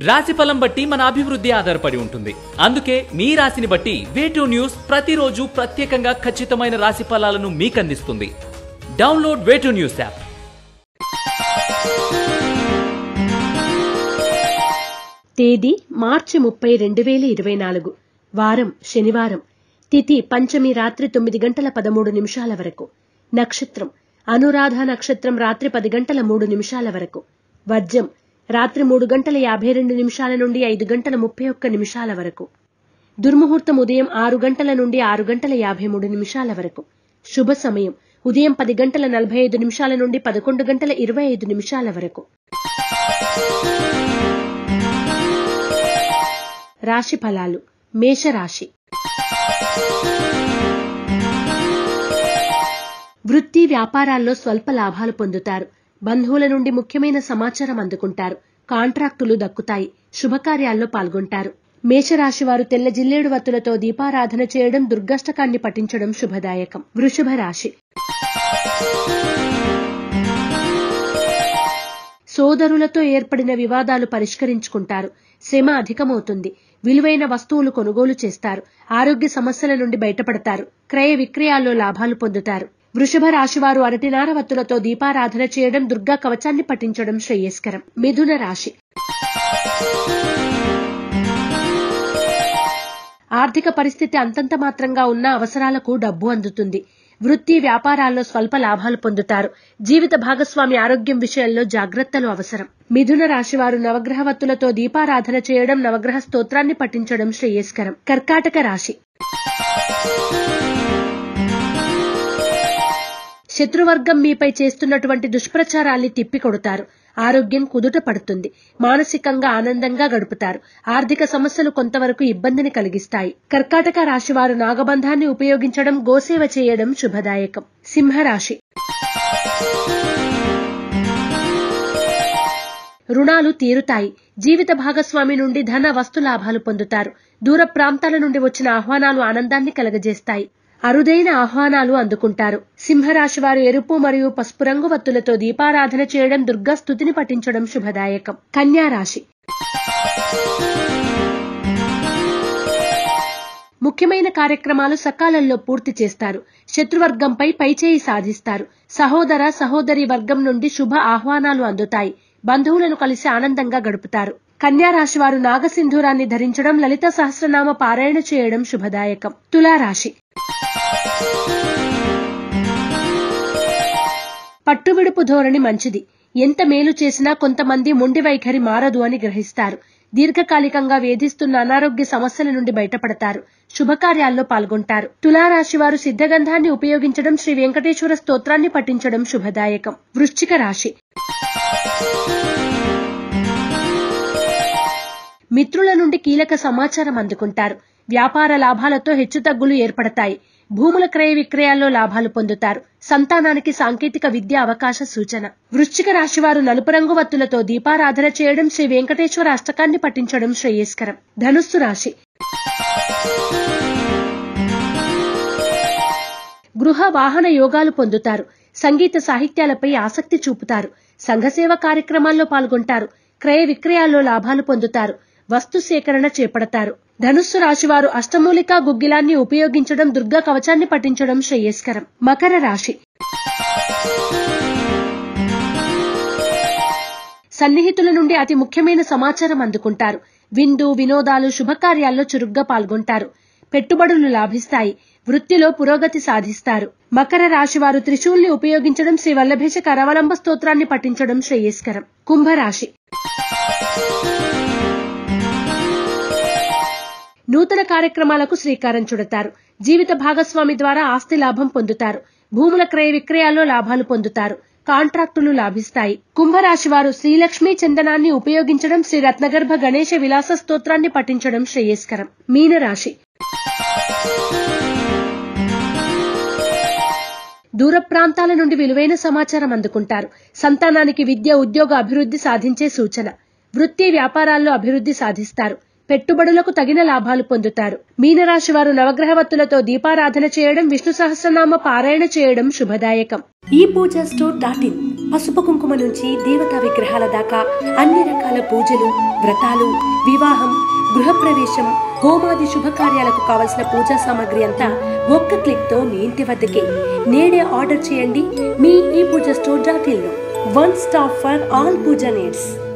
రాశిఫలం బట్టి మన అభివృద్ధి ఆధారపడి ఉంటుంది. అందుకే మీ రాశిని బట్టి వే2 న్యూస్ ప్రతిరోజు ప్రత్యేకంగా ఖచ్చితమైన రాశి ఫలాలను మీకు అందిస్తుంది. Download Way2 News app. తేదీ మార్చి 30, 2024. వారం శనివారం. తిథి పంచమి రాత్రి 9 గంటల 13 నిమిషాల వరకు. నక్షత్రం అనురాధ నక్షత్రం రాత్రి 10 గంటల 3 నిమిషాల వరకు. వర్జం రాత్రి 3 గంటల 52 నిమిషాల నుండి 5 గంటల 31 నిమిషాల వరకు. దుర్ముహూర్తం ఉదయం 6 గంటల నుండి 6 గంటల 53 నిమిషాల వరకు. శుభ సమయం ఉదయం 10 గంటల 45 నిమిషాల నుండి 11 గంటల 25 నిమిషాల వరకు. రాశి ఫలాలు. మేషరాశి. వృత్తి వ్యాపారాల్లో స్వల్ప లాభాలు పొందుతారు. బంధువుల నుండి ముఖ్యమైన సమాచారం అందుకుంటారు. కాంట్రాక్టులు దక్కుతాయి. శుభకార్యాల్లో పాల్గొంటారు. మేషరాశి వారు తెల్ల జిల్లేడు వత్తులతో దీపారాధన చేయడం, దుర్గాష్టకాన్ని పఠించడం శుభదాయకం. వృషభ రాశి. సోదరులతో ఏర్పడిన వివాదాలు పరిష్కరించుకుంటారు. శ్రమ అధికమవుతుంది. విలువైన వస్తువులు కొనుగోలు చేస్తారు. ఆరోగ్య సమస్యల నుండి బయటపడతారు. క్రయ విక్రయాల్లో లాభాలు పొందుతారు. వృషభ రాశివారు అరటినార వత్తులతో దీపారాధన చేయడం, దుర్గా కవచాన్ని పఠించడం శ్రేయస్కరం. మిథున రాశి. ఆర్థిక పరిస్థితి అంతంత మాత్రంగా ఉన్న అవసరాలకు డబ్బు అందుతుంది. వృత్తి వ్యాపారాల్లో స్వల్ప లాభాలు పొందుతారు. జీవిత భాగస్వామి ఆరోగ్యం విషయంలో జాగ్రత్తలు అవసరం. మిథున రాశివారు నవగ్రహ వత్తులతో దీపారాధన చేయడం, నవగ్రహ స్తోత్రాన్ని పఠించడం శ్రేయస్కరం. కర్కాటక రాశి. శత్రువర్గం మీపై చేస్తున్నటువంటి దుష్ప్రచారాల్ని తిప్పికొడతారు. ఆరోగ్యం కుదుట పడుతుంది. మానసికంగా ఆనందంగా గడుపుతారు. ఆర్థిక సమస్యలు కొంతవరకు ఇబ్బందిని కలిగిస్తాయి. కర్కాటక రాశివారు నాగబంధాన్ని ఉపయోగించడం, గోసేవ చేయడం శుభదాయకం. సింహరాశి. రుణాలు తీరుతాయి. జీవిత భాగస్వామి నుండి ధన వస్తు లాభాలు పొందుతారు. దూర ప్రాంతాల నుండి వచ్చిన ఆహ్వానాలు ఆనందాన్ని కలగజేస్తాయి. అరుదైన ఆహ్వానాలు అందుకుంటారు. సింహరాశి వారు ఎరుపు మరియు పసుపు రంగు వత్తులతో దీపారాధన చేయడం, దుర్గా స్తుతిని పఠించడం శుభదాయకం. కన్యా రాశి. ముఖ్యమైన కార్యక్రమాలు సకాలంలో పూర్తి చేస్తారు. శత్రువర్గంపై పైచేయి సాధిస్తారు. సహోదర సహోదరి వర్గం నుండి శుభ ఆహ్వానాలు అందుతాయి. బంధువులను కలిసి ఆనందంగా గడుపుతారు. కన్యా రాశి వారు నాగసింధూరాన్ని ధరించడం, లలిత సహస్రనామ పారాయణ చేయడం శుభదాయకం. తులారాశి. పట్టువిడుపు ధోరణి మంచిది. ఎంత మేలు చేసినా కొంతమంది మొండి వైఖరి మారదు అని గ్రహిస్తారు. దీర్ఘకాలికంగా వేధిస్తున్న అనారోగ్య సమస్యల నుండి బయటపడతారు. శుభకార్యాల్లో పాల్గొంటారు. తులారాశి వారు సిద్ధగంధాన్ని ఉపయోగించడం, శ్రీ వెంకటేశ్వర స్తోత్రాన్ని పఠించడం శుభదాయకం. వృశ్చిక రాశి. మిత్రుల నుండి కీలక సమాచారం అందుకుంటారు. వ్యాపార లాభాలతో హెచ్చుతగ్గులు ఏర్పడతాయి. భూముల క్రయ విక్రయాల్లో లాభాలు పొందుతారు. సంతానానికి సాంకేతిక విద్య అవకాశ సూచన. వృశ్చిక రాశి వారు నలుపు రంగు వత్తులతో దీపారాధన చేయడం, శ్రీ వెంకటేశ్వర అష్టకాన్ని పఠించడం శ్రేయస్కరం. ధనుస్సు రాశి. గృహ వాహన యోగాలు పొందుతారు. సంగీత సాహిత్యాలపై ఆసక్తి చూపుతారు. సంఘసేవ కార్యక్రమాల్లో పాల్గొంటారు. క్రయ విక్రయాల్లో లాభాలు పొందుతారు. వస్తు సేకరణ చేపడతారు. ధనుస్సు రాశివారు అష్టమూలికా గుగ్గిలాన్ని ఉపయోగించడం, దుర్గా కవచాన్ని పఠించడం శ్రేయస్కరం. మకర రాశి. సన్నిహితుల నుండి అతి ముఖ్యమైన సమాచారం అందుకుంటారు. విందు వినోదాలు, శుభకార్యాల్లో చురుగ్గా పాల్గొంటారు. పెట్టుబడులు లాభిస్తాయి. వృత్తిలో పురోగతి సాధిస్తారు. మకర రాశివారు త్రిశూల్ని ఉపయోగించడం, శ్రీ వల్లభేష కరవలంబ స్తోత్రాన్ని పఠించడం శ్రేయస్కరం. కుంభరాశి. నూతన కార్యక్రమాలకు శ్రీకారం చుడతారు. జీవిత భాగస్వామి ద్వారా ఆస్తి లాభం పొందుతారు. భూముల క్రయ విక్రయాల్లో లాభాలు పొందుతారు. కాంట్రాక్టులు లాభిస్తాయి. కుంభరాశి వారు శ్రీలక్ష్మీ చందనాన్ని ఉపయోగించడం, శ్రీ రత్నగర్భ గణేశ విలాస స్తోత్రాన్ని పఠించడం శ్రేయస్కరం. మీనరాశి. దూర ప్రాంతాల నుండి విలువైన సమాచారం అందుకుంటారు. సంతానానికి విద్య, ఉద్యోగ అభివృద్ధి సాధించే సూచన. వృత్తి వ్యాపారాల్లో అభివృద్ధి సాధిస్తారు. పెట్టుబడులకు తగిన లాభాలు పొందుతారు. మీనరాశి వారు నవగ్రహవత్తులతో దీపారాధన చేయడం, విష్ణు సహస్రనామ పారాయణ చేయడం శుభదాయకం. ఈ పూజా స్టోర్ .in పసుపు కుంకుమ నుంచి దేవతా విగ్రహాల దాకా అన్ని రకాల పూజలు, వ్రతాలు, వివాహం, గృహప్రవేశం, హోమాది శుభకార్యాలకు కావలసిన పూజా సామాగ్రి అంతా ఒక్క క్లిక్ తో మీ ఇంటి వద్దకే. నేడే ఆర్డర్ చేయండి మీ ఈ పూజా స్టోర్ .in లో. One stop for all puja needs.